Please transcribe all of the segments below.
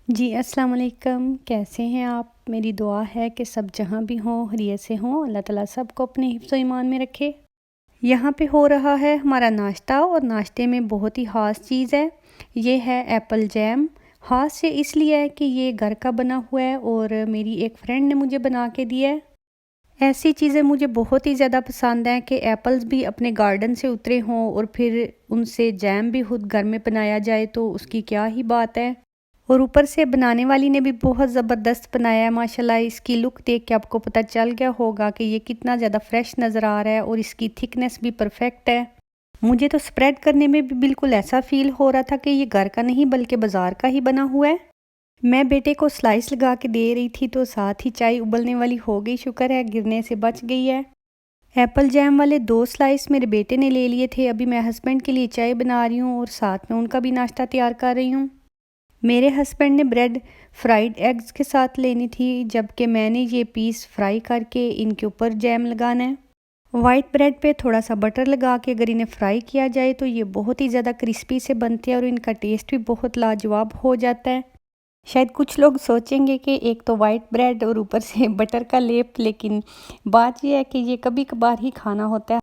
जी अस्सलाम वालेकुम। कैसे हैं आप? मेरी दुआ है कि सब जहाँ भी हों खैरियत से हों। अल्लाह ताला सबको अपने हिफ्ज़ ईमान में रखे। यहाँ पे हो रहा है हमारा नाश्ता और नाश्ते में बहुत ही ख़ास चीज़ है। ये है एप्पल जैम। ख़ास ये इसलिए है कि ये घर का बना हुआ है और मेरी एक फ्रेंड ने मुझे बना के दिया है। ऐसी चीज़ें मुझे बहुत ही ज़्यादा पसंद हैं कि एप्पल्स भी अपने गार्डन से उतरे हों और फिर उनसे जैम भी खुद घर में बनाया जाए तो उसकी क्या ही बात है। और ऊपर से बनाने वाली ने भी बहुत ज़बरदस्त बनाया है माशाल्लाह। इसकी लुक देख के आपको पता चल गया होगा कि ये कितना ज़्यादा फ्रेश नज़र आ रहा है और इसकी थिकनेस भी परफेक्ट है। मुझे तो स्प्रेड करने में भी बिल्कुल ऐसा फ़ील हो रहा था कि ये घर का नहीं बल्कि बाज़ार का ही बना हुआ है। मैं बेटे को स्लाइस लगा के दे रही थी तो साथ ही चाय उबलने वाली हो गई। शुक्र है गिरने से बच गई है। एप्पल जैम वाले 2 स्लाइस मेरे बेटे ने ले लिए थे। अभी मैं हस्बैंड के लिए चाय बना रही हूँ और साथ में उनका भी नाश्ता तैयार कर रही हूँ। मेरे हस्बैंड ने ब्रेड फ्राइड एग्स के साथ लेनी थी, जबकि मैंने ये पीस फ्राई करके इनके ऊपर जैम लगाना है। वाइट ब्रेड पे थोड़ा सा बटर लगा के अगर इन्हें फ्राई किया जाए तो ये बहुत ही ज़्यादा क्रिस्पी से बनते हैं और इनका टेस्ट भी बहुत लाजवाब हो जाता है। शायद कुछ लोग सोचेंगे कि एक तो वाइट ब्रेड और ऊपर से बटर का लेप, लेकिन बात यह है कि ये कभी कभार ही खाना होता है।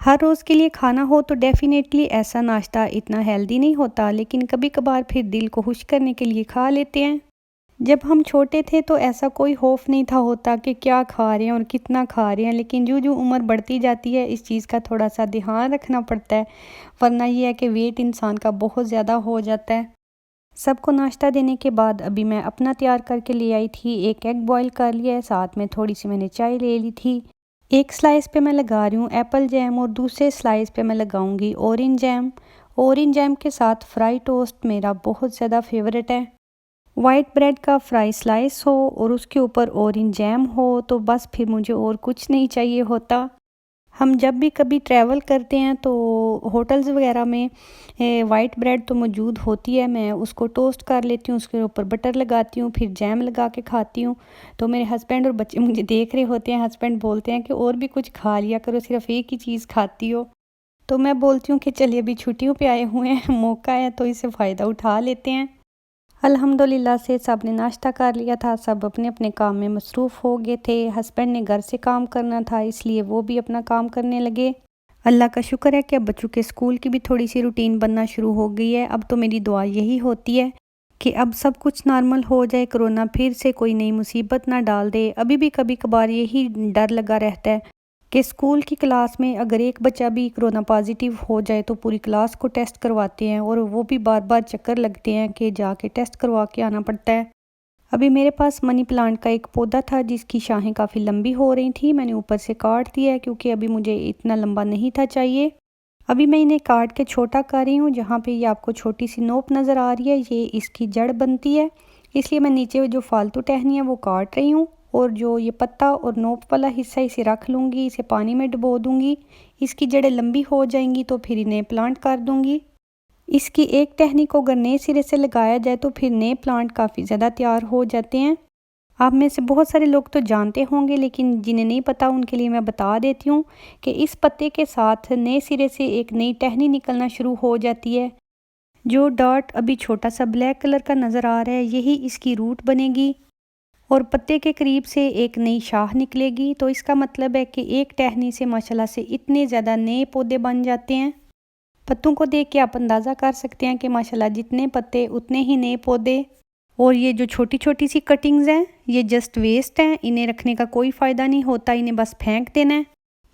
हर रोज़ के लिए खाना हो तो डेफ़िनेटली ऐसा नाश्ता इतना हेल्दी नहीं होता, लेकिन कभी कभार फिर दिल को खुश करने के लिए खा लेते हैं। जब हम छोटे थे तो ऐसा कोई खौफ नहीं था होता कि क्या खा रहे हैं और कितना खा रहे हैं, लेकिन जो जो उम्र बढ़ती जाती है इस चीज़ का थोड़ा सा ध्यान रखना पड़ता है, वरना यह है कि वेट इंसान का बहुत ज़्यादा हो जाता है। सबको नाश्ता देने के बाद अभी मैं अपना तैयार करके ले आई थी। एक एग बॉईल कर लिया है, साथ में थोड़ी सी मैंने चाय ले ली थी। एक स्लाइस पे मैं लगा रही हूँ एप्पल जैम और दूसरे स्लाइस पे मैं लगाऊंगी ऑरेंज जैम। ऑरेंज जैम के साथ फ्राई टोस्ट मेरा बहुत ज़्यादा फेवरेट है। वाइट ब्रेड का फ्राई स्लाइस हो और उसके ऊपर ऑरेंज जैम हो तो बस फिर मुझे और कुछ नहीं चाहिए होता। हम जब भी कभी ट्रैवल करते हैं तो होटल्स वगैरह में वाइट ब्रेड तो मौजूद होती है। मैं उसको टोस्ट कर लेती हूँ, उसके ऊपर बटर लगाती हूँ, फिर जैम लगा के खाती हूँ। तो मेरे हस्बैंड और बच्चे मुझे देख रहे होते हैं। हस्बैंड बोलते हैं कि और भी कुछ खा लिया करो, सिर्फ एक ही चीज़ खाती हो। तो मैं बोलती हूँ कि चलिए अभी छुट्टियों पे आए हुए हैं, मौका है तो इसे फ़ायदा उठा लेते हैं। अल्हम्दुलिल्लाह से सब ने नाश्ता कर लिया था, सब अपने अपने काम में मसरूफ़ हो गए थे। हस्बैंड ने घर से काम करना था इसलिए वो भी अपना काम करने लगे। अल्लाह का शुक्र है कि अब बच्चों के स्कूल की भी थोड़ी सी रूटीन बनना शुरू हो गई है। अब तो मेरी दुआ यही होती है कि अब सब कुछ नॉर्मल हो जाए, कोरोना फिर से कोई नई मुसीबत ना डाल दे। अभी भी कभी कभार यही डर लगा रहता है कि स्कूल की क्लास में अगर एक बच्चा भी कोरोना पॉजिटिव हो जाए तो पूरी क्लास को टेस्ट करवाते हैं और वो भी बार बार चक्कर लगते हैं कि जाके टेस्ट करवा के आना पड़ता है। अभी मेरे पास मनी प्लांट का एक पौधा था जिसकी शाखें काफ़ी लंबी हो रही थी। मैंने ऊपर से काट दिया है क्योंकि अभी मुझे इतना लंबा नहीं था चाहिए। अभी मैं इन्हें काट के छोटा कर रही हूँ। जहाँ पे ये आपको छोटी सी नोक नज़र आ रही है ये इसकी जड़ बनती है, इसलिए मैं नीचे जो फालतू टहनी है वो काट रही हूँ और जो ये पत्ता और नोक वाला हिस्सा इसे रख लूँगी, इसे पानी में डुबो दूँगी। इसकी जड़ें लंबी हो जाएंगी तो फिर इन्हें प्लांट कर दूँगी। इसकी एक टहनी को अगर नए सिरे से लगाया जाए तो फिर नए प्लांट काफ़ी ज़्यादा तैयार हो जाते हैं। आप में से बहुत सारे लोग तो जानते होंगे, लेकिन जिन्हें नहीं पता उनके लिए मैं बता देती हूँ कि इस पत्ते के साथ नए सिरे से एक नई टहनी निकलना शुरू हो जाती है। जो डॉट अभी छोटा सा ब्लैक कलर का नज़र आ रहा है यही इसकी रूट बनेगी और पत्ते के करीब से एक नई शाख निकलेगी। तो इसका मतलब है कि एक टहनी से माशाल्लाह से इतने ज़्यादा नए पौधे बन जाते हैं। पत्तों को देख के आप अंदाज़ा कर सकते हैं कि माशाल्लाह जितने पत्ते उतने ही नए पौधे। और ये जो छोटी छोटी सी कटिंग्स हैं ये जस्ट वेस्ट हैं, इन्हें रखने का कोई फ़ायदा नहीं होता, इन्हें बस फेंक देना है।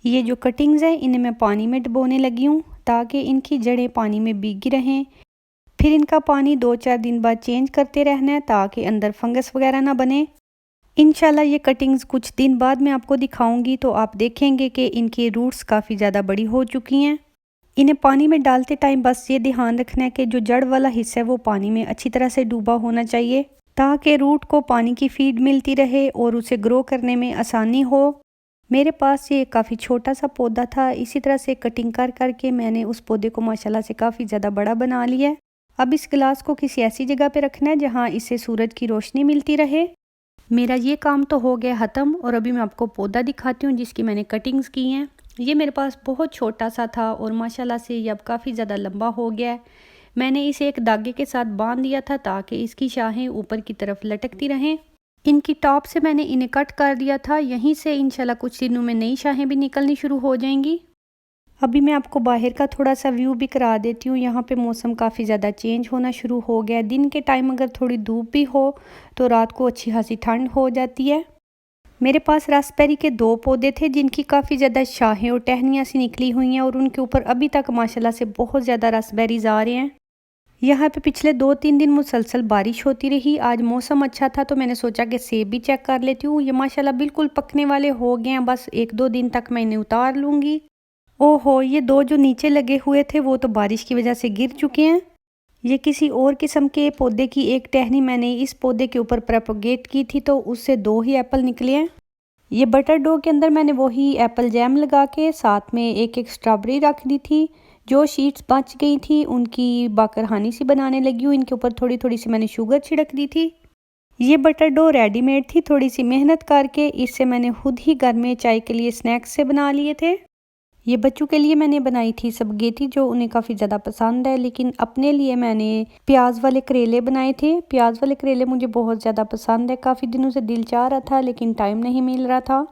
ये जो कटिंग्स हैं इन्हें मैं पानी में डुबोने लगी हूँ ताकि इनकी जड़ें पानी में भीगी रहें। फिर इनका पानी 2-4 दिन बाद चेंज करते रहना है ताकि अंदर फंगस वगैरह ना बने। इंशाल्लाह ये कटिंग्स कुछ दिन बाद मैं आपको दिखाऊंगी तो आप देखेंगे कि इनकी रूट्स काफ़ी ज़्यादा बड़ी हो चुकी हैं। इन्हें पानी में डालते टाइम बस ये ध्यान रखना है कि जो जड़ वाला हिस्सा है वो पानी में अच्छी तरह से डूबा होना चाहिए ताकि रूट को पानी की फीड मिलती रहे और उसे ग्रो करने में आसानी हो। मेरे पास ये काफ़ी छोटा सा पौधा था, इसी तरह से कटिंग कर करके मैंने उस पौधे को माशाल्लाह से काफ़ी ज़्यादा बड़ा बना लिया है। अब इस गिलास को किसी ऐसी जगह पे रखना है जहाँ इसे सूरज की रोशनी मिलती रहे। मेरा ये काम तो हो गया ख़त्म और अभी मैं आपको पौधा दिखाती हूँ जिसकी मैंने कटिंग्स की हैं। ये मेरे पास बहुत छोटा सा था और माशाल्लाह से ये अब काफ़ी ज़्यादा लंबा हो गया है। मैंने इसे एक धागे के साथ बांध दिया था ताकि इसकी शाखें ऊपर की तरफ लटकती रहें। इनकी टॉप से मैंने इन्हें कट कर दिया था। यहीं से इंशाल्लाह कुछ दिनों में नई शाखें भी निकलनी शुरू हो जाएंगी। अभी मैं आपको बाहर का थोड़ा सा व्यू भी करा देती हूँ। यहाँ पे मौसम काफ़ी ज़्यादा चेंज होना शुरू हो गया। दिन के टाइम अगर थोड़ी धूप भी हो तो रात को अच्छी खासी ठंड हो जाती है। मेरे पास रास्पबेरी के 2 पौधे थे जिनकी काफ़ी ज़्यादा शाखें और टहनियाँ सी निकली हुई हैं और उनके ऊपर अभी तक माशाल्लाह से बहुत ज़्यादा रास्पबेरीज आ रहे हैं। यहाँ पे पिछले 2-3 दिन मुसलसल बारिश होती रही। आज मौसम अच्छा था तो मैंने सोचा कि सेब भी चेक कर लेती हूँ। ये माशाल्लाह बिल्कुल पकने वाले हो गए हैं, बस 1-2 दिन तक मैं इन्हें उतार लूँगी। ओहो, ये 2 जो नीचे लगे हुए थे वो तो बारिश की वजह से गिर चुके हैं। ये किसी और किस्म के पौधे की एक टहनी मैंने इस पौधे के ऊपर प्रोपोगेट की थी तो उससे 2 ही एप्पल निकले हैं। ये बटर डो के अंदर मैंने वही एप्पल जैम लगा के साथ में एक स्ट्रॉबेरी रख दी थी। जो शीट्स बच गई थी उनकी बाकरहानी सी बनाने लगी हूँ। इनके ऊपर थोड़ी थोड़ी सी मैंने शुगर छिड़क दी थी। ये बटर डो रेडीमेड थी, थोड़ी सी मेहनत करके इससे मैंने खुद ही घर में चाय के लिए स्नैक्स से बना लिए थे। ये बच्चों के लिए मैंने बनाई थी स्पगेटी जो उन्हें काफ़ी ज़्यादा पसंद है, लेकिन अपने लिए मैंने प्याज वाले करेले बनाए थे। प्याज वाले करेले मुझे बहुत ज़्यादा पसंद है, काफ़ी दिनों से दिल चाह रहा था लेकिन टाइम नहीं मिल रहा था।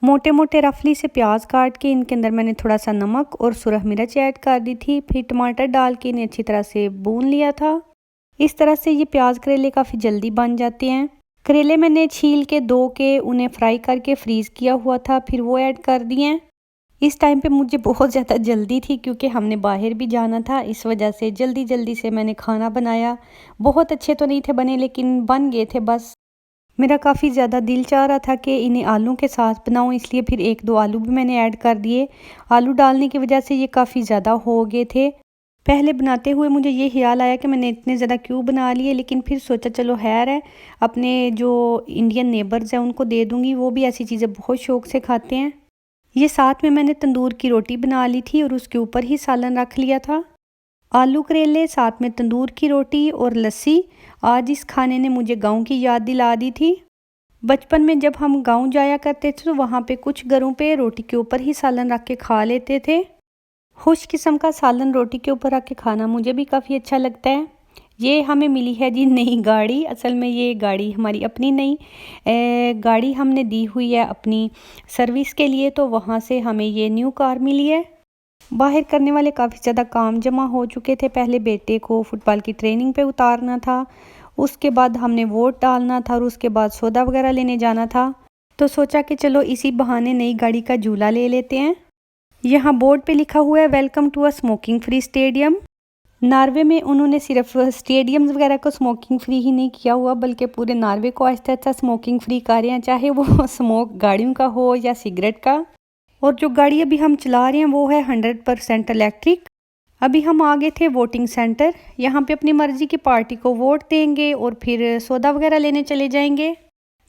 मोटे मोटे रफली से प्याज काट के इनके अंदर मैंने थोड़ा सा नमक और सुरख मिर्च ऐड कर दी थी, फिर टमाटर डाल के इन्हें अच्छी तरह से भून लिया था। इस तरह से ये प्याज करेले काफ़ी जल्दी बन जाते हैं। करेले मैंने छील के धो के उन्हें फ्राई करके फ्रीज़ किया हुआ था, फिर वो ऐड कर दिए। इस टाइम पे मुझे बहुत ज़्यादा जल्दी थी क्योंकि हमने बाहर भी जाना था, इस वजह से जल्दी जल्दी से मैंने खाना बनाया। बहुत अच्छे तो नहीं थे बने लेकिन बन गए थे। बस मेरा काफ़ी ज़्यादा दिल चाह रहा था कि इन्हें आलू के साथ बनाऊं, इसलिए फिर 1-2 आलू भी मैंने ऐड कर दिए। आलू डालने की वजह से ये काफ़ी ज़्यादा हो गए थे। पहले बनाते हुए मुझे ये ख्याल आया कि मैंने इतने ज़्यादा क्यों बना लिए, लेकिन फिर सोचा चलो खैर है, अपने जो इंडियन नेबर्स हैं उनको दे दूँगी, वो भी ऐसी चीज़ें बहुत शौक़ से खाते हैं। ये साथ में मैंने तंदूर की रोटी बना ली थी और उसके ऊपर ही सालन रख लिया था। आलू करेले साथ में तंदूर की रोटी और लस्सी। आज इस खाने ने मुझे गांव की याद दिला दी थी। बचपन में जब हम गांव जाया करते थे तो वहाँ पे कुछ घरों पे रोटी के ऊपर ही सालन रख के खा लेते थे। खुश किस्म का सालन रोटी के ऊपर रख के खाना मुझे भी काफ़ी अच्छा लगता है। ये हमें मिली है जी नई गाड़ी। असल में ये गाड़ी हमारी अपनी नहीं, गाड़ी हमने दी हुई है अपनी सर्विस के लिए, तो वहाँ से हमें ये न्यू कार मिली है। बाहर करने वाले काफ़ी ज़्यादा काम जमा हो चुके थे। पहले बेटे को फुटबॉल की ट्रेनिंग पे उतारना था, उसके बाद हमने वोट डालना था और उसके बाद सौदा वगैरह लेने जाना था। तो सोचा कि चलो इसी बहाने नई गाड़ी का झूला ले लेते हैं। यहाँ बोर्ड पे लिखा हुआ है welcome to a smoking free stadium. Norway में उन्होंने सिर्फ स्टेडियम्स वगैरह को स्मोकिंग फ्री ही नहीं किया हुआ बल्कि पूरे नॉर्वे को आहिस्ता आहिस्ता स्मोकिंग फ्री कर रहे हैं, चाहे वो स्मोक गाड़ियों का हो या सिगरेट का। और जो गाड़ी अभी हम चला रहे हैं वो है 100% इलेक्ट्रिक। अभी हम आ गए थे वोटिंग सेंटर। यहाँ पे अपनी मर्ज़ी की पार्टी को वोट देंगे और फिर सौदा वगैरह लेने चले जाएंगे।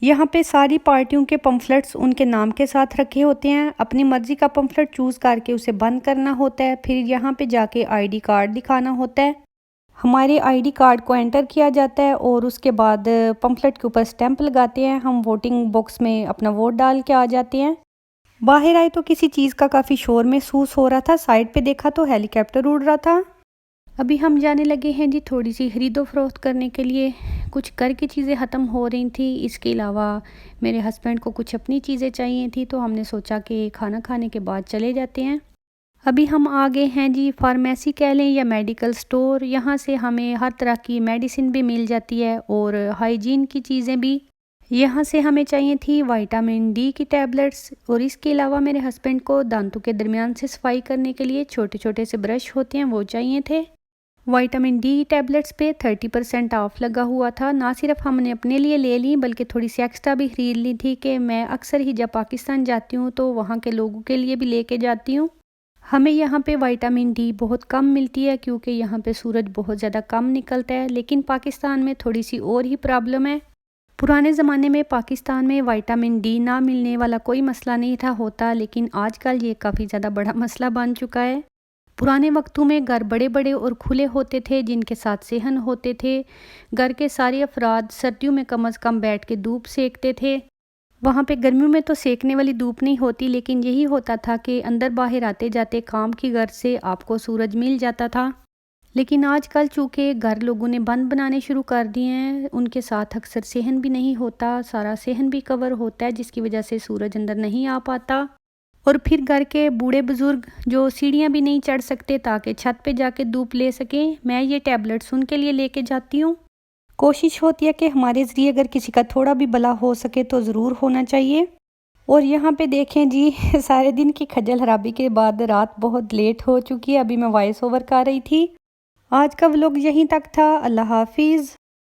यहाँ पे सारी पार्टियों के पम्फलेट्स उनके नाम के साथ रखे होते हैं। अपनी मर्ज़ी का पम्फलेट चूज़ करके उसे बंद करना होता है, फिर यहाँ पे जाके आईडी कार्ड दिखाना होता है। हमारे आईडी कार्ड को एंटर किया जाता है और उसके बाद पम्फलेट के ऊपर स्टैंप लगाते हैं। हम वोटिंग बॉक्स में अपना वोट डाल के आ जाते हैं। बाहर आए तो किसी चीज़ का काफ़ी शोर महसूस हो रहा था। साइड पे देखा तो हेलीकॉप्टर उड़ रहा था। अभी हम जाने लगे हैं जी थोड़ी सी खरीदो फरोख्त करने के लिए। कुछ घर की चीज़ें ख़त्म हो रही थी, इसके अलावा मेरे हस्बैंड को कुछ अपनी चीज़ें चाहिए थी, तो हमने सोचा कि खाना खाने के बाद चले जाते हैं। अभी हम आ गए हैं जी फार्मेसी कह लें या मेडिकल स्टोर। यहाँ से हमें हर तरह की मेडिसिन भी मिल जाती है और हाइजीन की चीज़ें भी। यहाँ से हमें चाहिए थी विटामिन डी की टैबलेट्स और इसके अलावा मेरे हस्बैंड को दांतों के दरमियान से सफाई करने के लिए छोटे छोटे से ब्रश होते हैं वो चाहिए थे। विटामिन डी टैबलेट्स पे 30% ऑफ लगा हुआ था। ना सिर्फ हमने अपने लिए ले ली बल्कि थोड़ी सी एक्स्ट्रा भी ख़रीद ली थी कि मैं अक्सर ही जब पाकिस्तान जाती हूँ तो वहाँ के लोगों के लिए भी लेके जाती हूँ। हमें यहाँ पे विटामिन डी बहुत कम मिलती है क्योंकि यहाँ पे सूरज बहुत ज़्यादा कम निकलता है, लेकिन पाकिस्तान में थोड़ी सी और ही प्रॉब्लम है। पुराने ज़माने में पाकिस्तान में विटामिन डी ना मिलने वाला कोई मसला नहीं था होता, लेकिन आजकल ये काफ़ी ज़्यादा बड़ा मसला बन चुका है। पुराने वक्तों में घर बड़े बड़े और खुले होते थे जिनके साथ सेहन होते थे। घर के सारे अफराद सर्दियों में कम अज़ कम बैठ के धूप सेकते थे। वहाँ पे गर्मियों में तो सेकने वाली धूप नहीं होती, लेकिन यही होता था कि अंदर बाहर आते जाते काम की गर्ज से आपको सूरज मिल जाता था। लेकिन आजकल चूँकि घर लोगों ने बंद बनाने शुरू कर दिए हैं, उनके साथ अक्सर सहन भी नहीं होता, सारा सहन भी कवर होता है, जिसकी वजह से सूरज अंदर नहीं आ पाता। और फिर घर के बूढ़े बुज़ुर्ग जो सीढ़ियाँ भी नहीं चढ़ सकते ताकि छत पे जाके धूप ले सकें, मैं ये टैबलेट्स उनके लिए लेके जाती हूँ। कोशिश होती है कि हमारे ज़रिए अगर किसी का थोड़ा भी भला हो सके तो ज़रूर होना चाहिए। और यहाँ पे देखें जी सारे दिन की खज्जल खराबी के बाद रात बहुत लेट हो चुकी है। अभी मैं वॉइस ओवर कर रही थी। आज का व्लॉग यहीं तक था। अल्लाह हाफिज़।